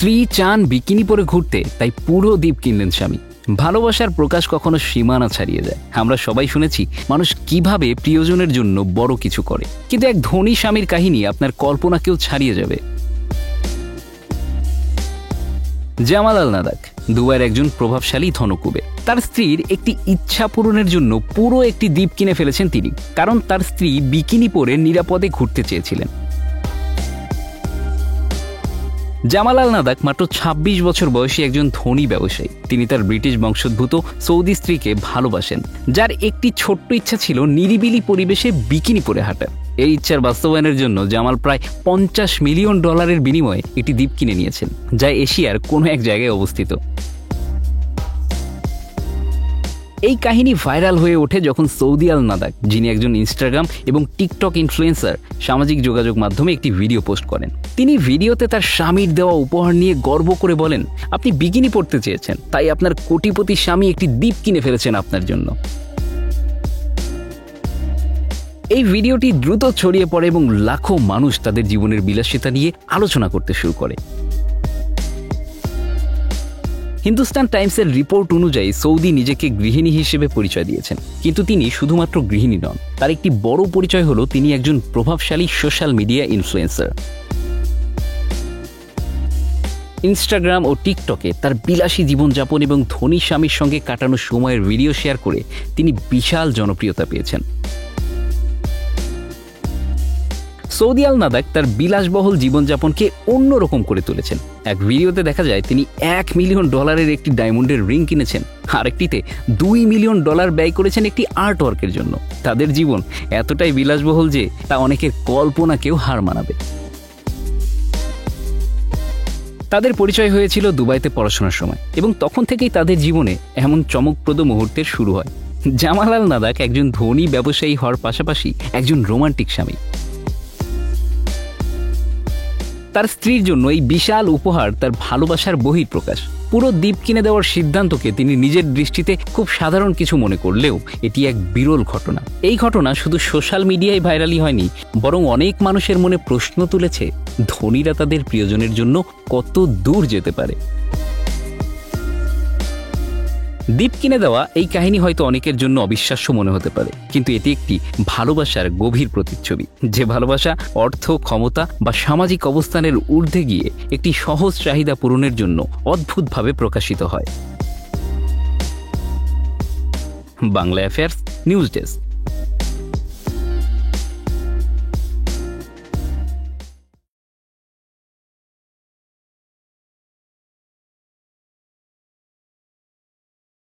স্ত্রী চান বিকিনি পরে ঘুরতে, তাই পুরো দ্বীপ কিনলেন স্বামী। ভালোবাসার প্রকাশ কখনো সীমানা ছাড়িয়ে যায়। আমরা সবাই শুনেছি মানুষ কিভাবে প্রিয়জনের জন্য বড় কিছু করে, কিন্তু এক ধনী স্বামীর কাহিনী আপনার কল্পনাকেও ছাড়িয়ে যাবে। জামাল আল নাদাক দুবাইয়ের একজন প্রভাবশালী ধনকুবের। তার স্ত্রীর একটি ইচ্ছা পূরণের জন্য পুরো একটি দ্বীপ কিনে ফেলেছেন তিনি, কারণ তার স্ত্রী বিকিনি পরে নিরাপদে ঘুরতে চেয়েছিলেন। জামাল আল নাদাক মাত্র ২৬ বছর বয়সী একজন ধনী ব্যবসায়ী। তিনি তার ব্রিটিশ বংশোদ্ভূত সৌদি স্ত্রীকে ভালোবাসেন, যার একটি ছোট্ট ইচ্ছা ছিল নিরিবিলি পরিবেশে বিকিনি পরে হাঁটার। এই ইচ্ছার বাস্তবায়নের জন্য জামাল প্রায় $৫০ মিলিয়ন বিনিময়ে একটি দ্বীপ কিনে নিয়েছেন, যা এশিয়ার কোনো এক জায়গায় অবস্থিত। এই কাহিনী ভাইরাল হয়ে ওঠে যখন সৌদি আল নাদাক, যিনি একজন ইনস্টাগ্রাম এবং টিকটক ইনফ্লুয়েন্সার, সামাজিক যোগাযোগ মাধ্যমে একটি ভিডিও পোস্ট করেন। তিনি ভিডিওতে তার স্বামীর দেওয়া উপহার নিয়ে গর্ব করে বলেন, আপনি বিকিনি পরতে চেয়েছেন, তাই আপনার কোটিপতি স্বামী একটি দ্বীপ কিনে ফেলেছেন আপনার জন্য। এই ভিডিওটি দ্রুত ছড়িয়ে পড়ে এবং লাখো মানুষ তাদের জীবনের বিলাসিতা নিয়ে আলোচনা করতে শুরু করে। হিন্দুস্তান টাইমসের রিপোর্ট অনুযায়ী সৌদি নিজেকে গৃহিণী হিসেবে পরিচয় দিয়েছেন, কিন্তু তিনি শুধুমাত্র গৃহিণী নন। তার একটি বড় পরিচয় হলো তিনি একজন প্রভাবশালী সোশ্যাল মিডিয়া ইনফ্লুয়েন্সার। ইনস্টাগ্রাম ও টিকটকে তার বিলাসী জীবনযাপন এবং ধনী স্বামীর সঙ্গে কাটানো সময়ের ভিডিও শেয়ার করে তিনি বিশাল জনপ্রিয়তা পেয়েছেন। সৌদি আল নাদাক তার বিলাসবহুল জীবনযাপনকে অন্যরকম করে তুলেছেন। এক ভিডিওতে দেখা যায় তিনি $1 মিলিয়ন একটি ডায়মন্ডের রিং কিনেছেন, আরেকটিতে $2 মিলিয়ন ব্যয় করেছেন একটি আর্ট ওয়ার্কের জন্য। তাদের জীবন এতটাই বিলাসবহুল যে তা অনেকের কল্পনাকেও হার মানাবে। তাদের পরিচয় হয়েছিল দুবাইতে পড়াশোনার সময়, এবং তখন থেকেই তাদের জীবনে এমন চমকপ্রদ মুহূর্তের শুরু হয়। জামাল আল নাদাক একজন ধনী ব্যবসায়ী হওয়ার পাশাপাশি একজন রোমান্টিক স্বামী। তার স্ত্রীর জন্য এই বিশাল উপহার তার ভালোবাসার বহিঃপ্রকাশ। পুরো দ্বীপ কিনে দেওয়ার সিদ্ধান্তকে তিনি নিজের দৃষ্টিতে খুব সাধারণ কিছু মনে করলেও এটি এক বিরল ঘটনা। এই ঘটনা শুধু সোশ্যাল মিডিয়ায় ভাইরালই হয়নি, বরং অনেক মানুষের মনে প্রশ্ন তুলেছে, ধনীরা তাদের প্রিয়জনের জন্য কত দূর যেতে পারে। দ্বীপ কিনে দেওয়া এই কাহিনী হয়তো অনেকের জন্য অবিশ্বাস্য মনে হতে পারে, কিন্তু এটি একটি ভালোবাসার গভীর প্রতিচ্ছবি। যে ভালোবাসা অর্থ, ক্ষমতা বা সামাজিক অবস্থানের ঊর্ধ্বে গিয়ে একটি সহজ চাহিদা পূরণের জন্য অদ্ভুতভাবে প্রকাশিত হয়। Bangla affairs news desk.